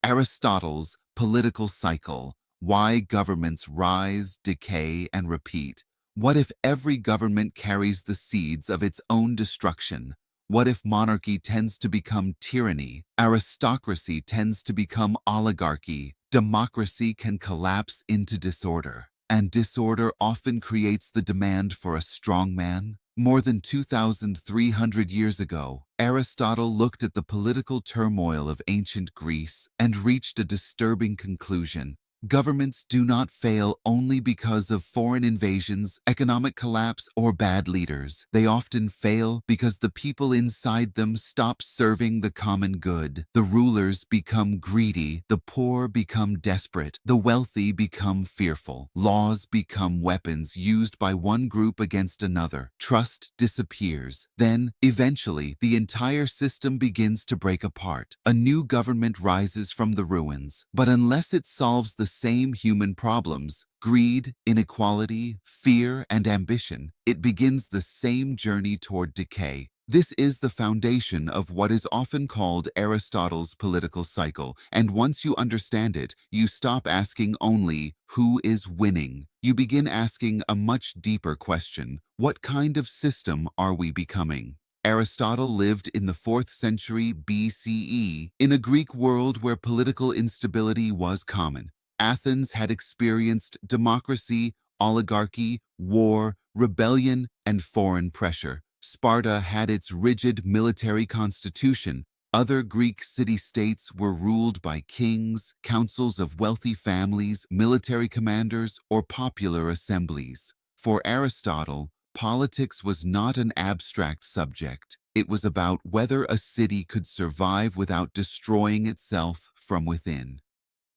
Aristotle's political cycle. Why governments rise, decay, and repeat. What if every government carries the seeds of its own destruction? What if monarchy tends to become tyranny? Aristocracy tends to become oligarchy. Democracy can collapse into disorder. And disorder often creates the demand for a strong man. More than 2,300 years ago, Aristotle looked at the political turmoil of ancient Greece and reached a disturbing conclusion. Governments do not fail only because of foreign invasions, economic collapse, or bad leaders. They often fail because the people inside them stop serving the common good. The rulers become greedy, the poor become desperate, the wealthy become fearful. Laws become weapons used by one group against another. Trust disappears. Then, eventually, the entire system begins to break apart. A new government rises from the ruins, but unless it solves the same human problems, greed, inequality, fear, and ambition, it begins the same journey toward decay. This is the foundation of what is often called Aristotle's political cycle, and once you understand it, you stop asking only, who is winning? You begin asking a much deeper question: what kind of system are we becoming? Aristotle lived in the 4th century BCE, in a Greek world where political instability was common. Athens had experienced democracy, oligarchy, war, rebellion, and foreign pressure. Sparta had its rigid military constitution. Other Greek city-states were ruled by kings, councils of wealthy families, military commanders, or popular assemblies. For Aristotle, politics was not an abstract subject. It was about whether a city could survive without destroying itself from within.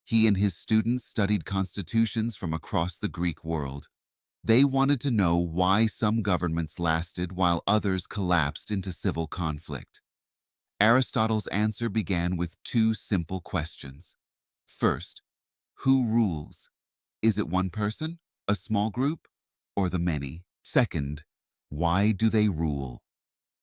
He and his students studied constitutions from across the Greek world. They wanted to know why some governments lasted while others collapsed into civil conflict. Aristotle's answer began with 2 simple questions. First, who rules? Is it one person, a small group, or the many? Second, why do they rule?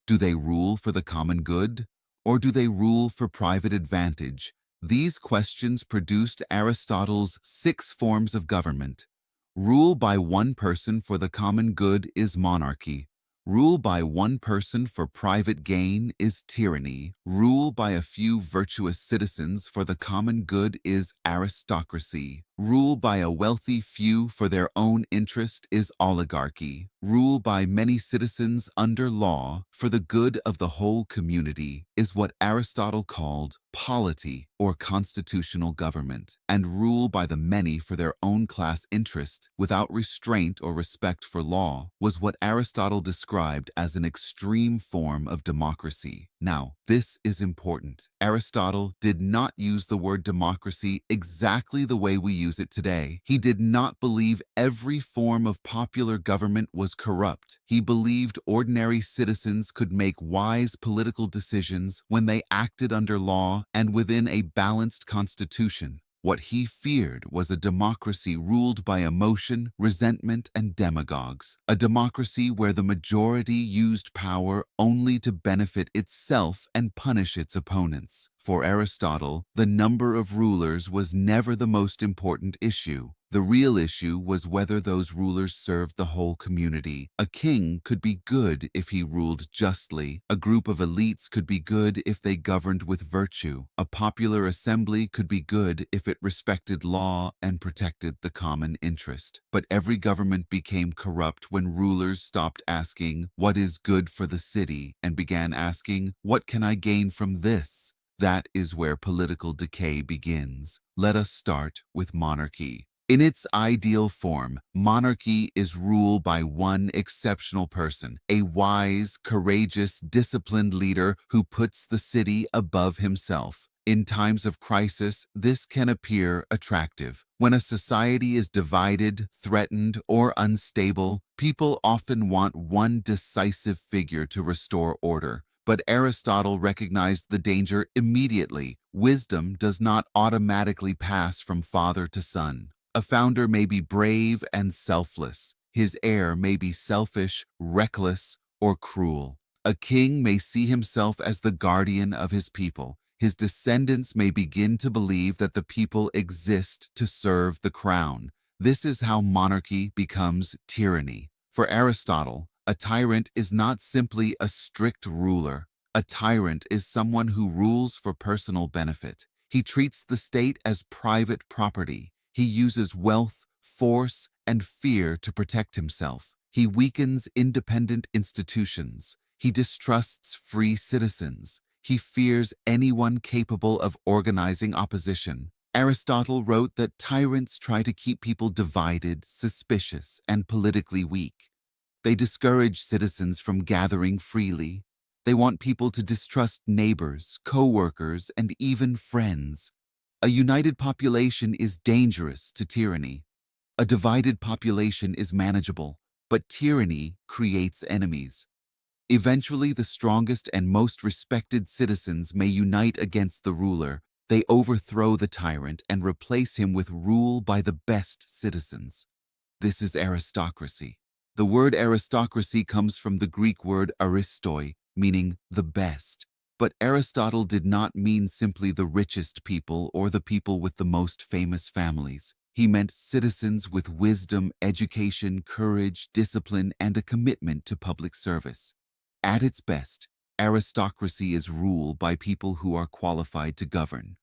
Do they rule for the common good, or do they rule for private advantage? These questions produced Aristotle's 6 forms of government. Rule by one person for the common good is monarchy. Rule by one person for private gain is tyranny. Rule by a few virtuous citizens for the common good is aristocracy. Rule by a wealthy few for their own interest is oligarchy. Rule by many citizens under law for the good of the whole community is what Aristotle called polity, or constitutional government. And rule by the many for their own class interest without restraint or respect for law was what Aristotle described as an extreme form of democracy. Now, this is important. Aristotle did not use the word democracy exactly the way we use it today. He did not believe every form of popular government was corrupt. He believed ordinary citizens could make wise political decisions when they acted under law and within a balanced constitution. What he feared was a democracy ruled by emotion, resentment, and demagogues. A democracy where the majority used power only to benefit itself and punish its opponents. For Aristotle, the number of rulers was never the most important issue. The real issue was whether those rulers served the whole community. A king could be good if he ruled justly. A group of elites could be good if they governed with virtue. A popular assembly could be good if it respected law and protected the common interest. But every government became corrupt when rulers stopped asking, "What is good for the city?" and began asking, "What can I gain from this?" That is where political decay begins. Let us start with monarchy. In its ideal form, monarchy is rule by one exceptional person, a wise, courageous, disciplined leader who puts the city above himself. In times of crisis, this can appear attractive. When a society is divided, threatened, or unstable, people often want one decisive figure to restore order. But Aristotle recognized the danger immediately. Wisdom does not automatically pass from father to son. A founder may be brave and selfless. His heir may be selfish, reckless, or cruel. A king may see himself as the guardian of his people. his descendants may begin to believe that the people exist to serve the crown. This is how monarchy becomes tyranny. For Aristotle, a tyrant is not simply a strict ruler. A tyrant is someone who rules for personal benefit. He treats the state as private property. He uses wealth, force, and fear to protect himself. He weakens independent institutions. He distrusts free citizens. He fears anyone capable of organizing opposition. Aristotle wrote that tyrants try to keep people divided, suspicious, and politically weak. They discourage citizens from gathering freely. They want people to distrust neighbors, co-workers, and even friends. A united population is dangerous to tyranny. A divided population is manageable, but tyranny creates enemies. Eventually, the strongest and most respected citizens may unite against the ruler. They overthrow the tyrant and replace him with rule by the best citizens. This is aristocracy. The word aristocracy comes from the Greek word aristoi, meaning the best. But Aristotle did not mean simply the richest people or the people with the most famous families. He meant citizens with wisdom, education, courage, discipline, and a commitment to public service. At its best, aristocracy is rule by people who are qualified to govern.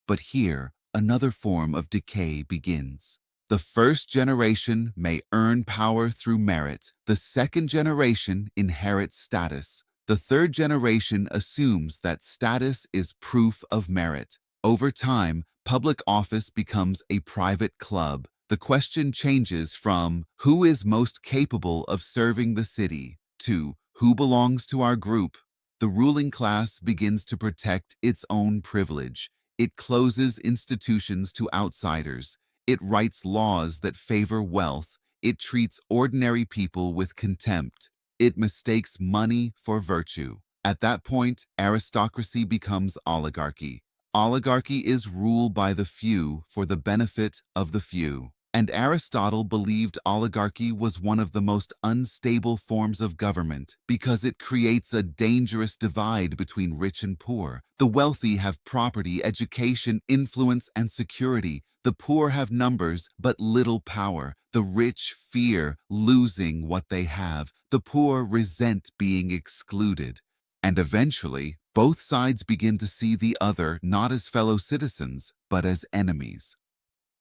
But here, another form of decay begins. The first generation may earn power through merit. The second generation inherits status. The third generation assumes that status is proof of merit. Over time, public office becomes a private club. The question changes from who is most capable of serving the city to who belongs to our group. The ruling class begins to protect its own privilege. It closes institutions to outsiders. It writes laws that favor wealth. It treats ordinary people with contempt. It mistakes money for virtue. At that point, aristocracy becomes oligarchy. Oligarchy is rule by the few for the benefit of the few. And Aristotle believed oligarchy was one of the most unstable forms of government because it creates a dangerous divide between rich and poor. The wealthy have property, education, influence, and security. The poor have numbers but little power. The rich fear losing what they have. The poor resent being excluded. And eventually, both sides begin to see the other not as fellow citizens, but as enemies.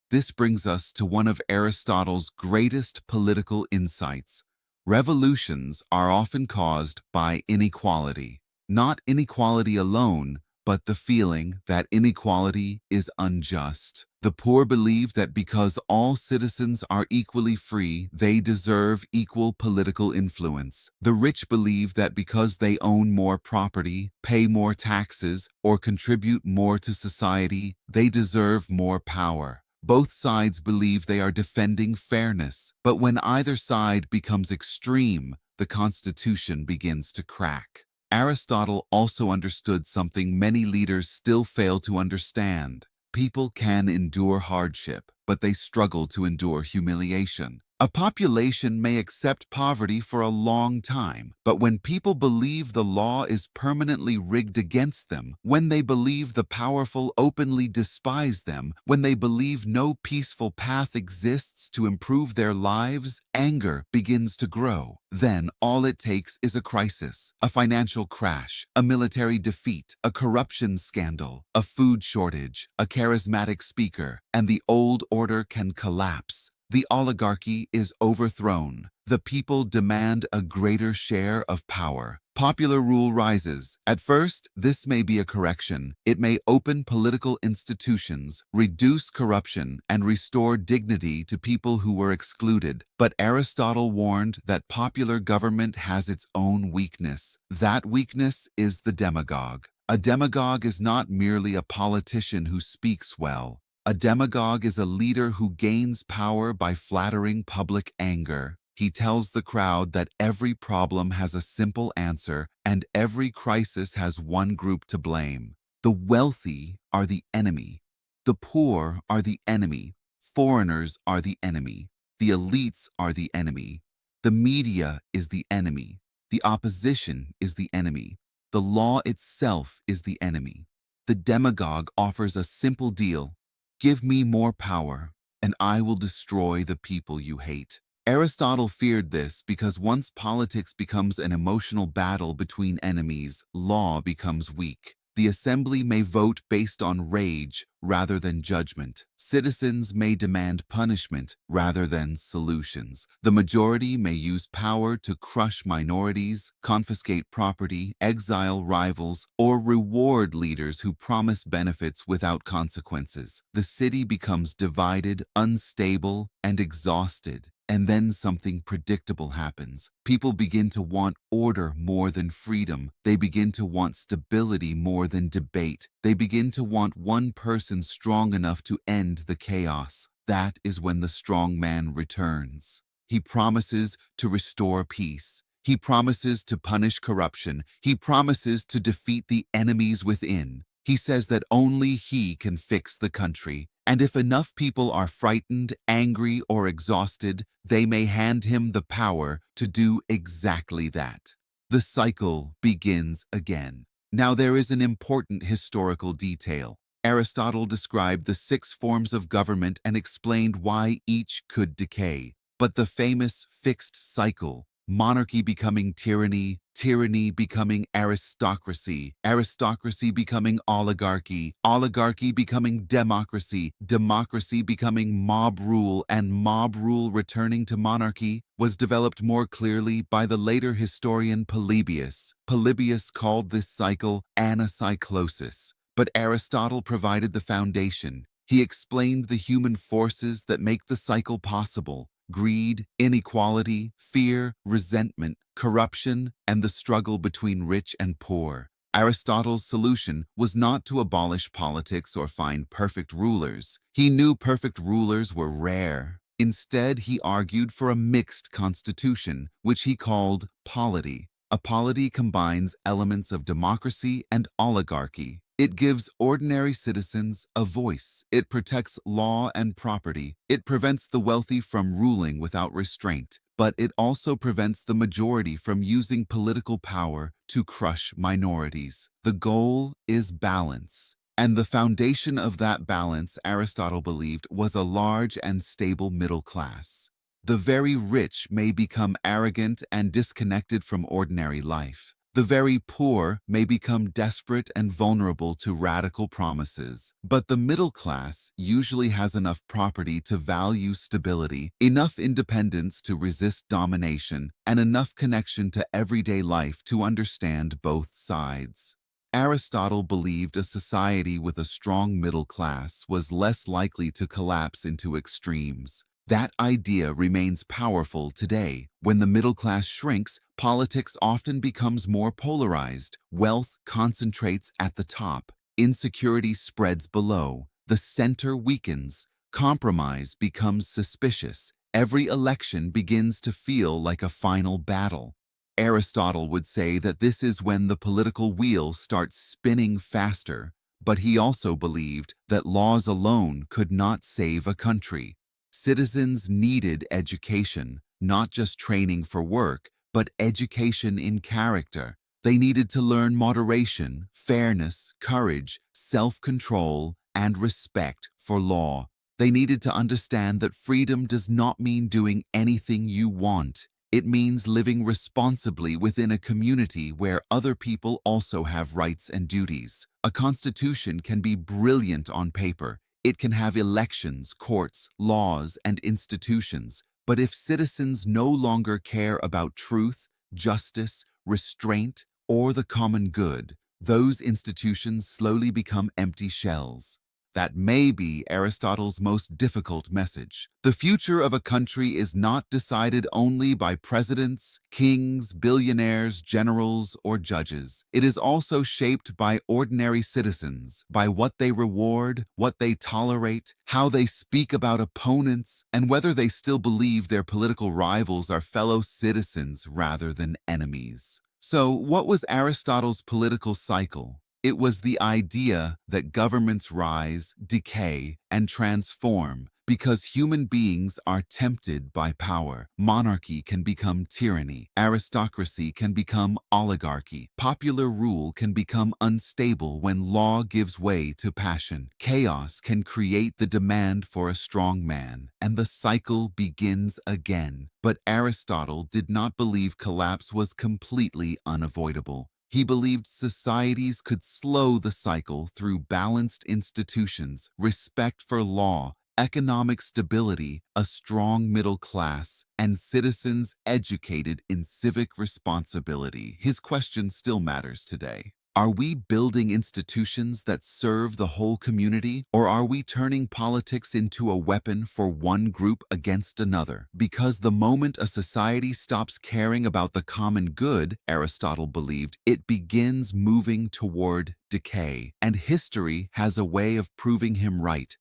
This brings us to one of Aristotle's greatest political insights. Revolutions are often caused by inequality. Not inequality alone, but the feeling that inequality is unjust. The poor believe that because all citizens are equally free, they deserve equal political influence. The rich believe that because they own more property, pay more taxes, or contribute more to society, they deserve more power. Both sides believe they are defending fairness, but when either side becomes extreme, the Constitution begins to crack. Aristotle also understood something many leaders still fail to understand. People can endure hardship, but they struggle to endure humiliation. A population may accept poverty for a long time, but when people believe the law is permanently rigged against them, when they believe the powerful openly despise them, when they believe no peaceful path exists to improve their lives, anger begins to grow. Then all it takes is a crisis, a financial crash, a military defeat, a corruption scandal, a food shortage, a charismatic speaker, and the old order can collapse. The oligarchy is overthrown. The people demand a greater share of power. Popular rule rises. At first, this may be a correction. It may open political institutions, reduce corruption, and restore dignity to people who were excluded. But Aristotle warned that popular government has its own weakness. That weakness is the demagogue. A demagogue is not merely a politician who speaks well. A demagogue is a leader who gains power by flattering public anger. He tells the crowd that every problem has a simple answer and every crisis has one group to blame. The wealthy are the enemy. The poor are the enemy. Foreigners are the enemy. The elites are the enemy. The media is the enemy. The opposition is the enemy. The law itself is the enemy. The demagogue offers a simple deal. Give me more power, and I will destroy the people you hate. Aristotle feared this because once politics becomes an emotional battle between enemies, law becomes weak. The assembly may vote based on rage rather than judgment. Citizens may demand punishment rather than solutions. The majority may use power to crush minorities, confiscate property, exile rivals, or reward leaders who promise benefits without consequences. The city becomes divided, unstable, and exhausted. And then something predictable happens. People begin to want order more than freedom. They begin to want stability more than debate. They begin to want one person strong enough to end the chaos. That is when the strong man returns. He promises to restore peace. He promises to punish corruption. He promises to defeat the enemies within. He says that only he can fix the country. And if enough people are frightened, angry, or exhausted, they may hand him the power to do exactly that. The cycle begins again. Now there is an important historical detail. Aristotle described the 6 forms of government and explained why each could decay. But the famous fixed cycle, monarchy becoming tyranny, tyranny becoming aristocracy, aristocracy becoming oligarchy, oligarchy becoming democracy, democracy becoming mob rule, and mob rule returning to monarchy, was developed more clearly by the later historian Polybius. Polybius called this cycle anacyclosis, but Aristotle provided the foundation. He explained the human forces that make the cycle possible: greed, inequality, fear, resentment, corruption, and the struggle between rich and poor. Aristotle's solution was not to abolish politics or find perfect rulers. He knew perfect rulers were rare. Instead, he argued for a mixed constitution, which he called polity. A polity combines elements of democracy and oligarchy. It gives ordinary citizens a voice. It protects law and property. It prevents the wealthy from ruling without restraint. But it also prevents the majority from using political power to crush minorities. The goal is balance. And the foundation of that balance, Aristotle believed, was a large and stable middle class. The very rich may become arrogant and disconnected from ordinary life. The very poor may become desperate and vulnerable to radical promises. But the middle class usually has enough property to value stability, enough independence to resist domination, and enough connection to everyday life to understand both sides. Aristotle believed a society with a strong middle class was less likely to collapse into extremes. That idea remains powerful today. When the middle class shrinks, politics often becomes more polarized. Wealth concentrates at the top. Insecurity spreads below. The center weakens. Compromise becomes suspicious. Every election begins to feel like a final battle. Aristotle would say that this is when the political wheel starts spinning faster, but he also believed that laws alone could not save a country. Citizens needed education, not just training for work, but education in character. They needed to learn moderation, fairness, courage, self-control, and respect for law. They needed to understand that freedom does not mean doing anything you want. It means living responsibly within a community where other people also have rights and duties. A constitution can be brilliant on paper. It can have elections, courts, laws, and institutions. But if citizens no longer care about truth, justice, restraint, or the common good, those institutions slowly become empty shells. That may be Aristotle's most difficult message. The future of a country is not decided only by presidents, kings, billionaires, generals, or judges. It is also shaped by ordinary citizens, by what they reward, what they tolerate, how they speak about opponents, and whether they still believe their political rivals are fellow citizens rather than enemies. So, what was Aristotle's political cycle? It was the idea that governments rise, decay, and transform Because human beings are tempted by power. Monarchy can become tyranny. Aristocracy can become oligarchy. Popular rule can become unstable when law gives way to passion. Chaos can create the demand for a strong man, and the cycle begins again. But Aristotle did not believe collapse was completely unavoidable. He believed societies could slow the cycle through balanced institutions, respect for law, economic stability, a strong middle class, and citizens educated in civic responsibility. His question still matters today. Are we building institutions that serve the whole community, or are we turning politics into a weapon for one group against another? Because the moment a society stops caring about the common good, Aristotle believed, it begins moving toward decay. And history has a way of proving him right.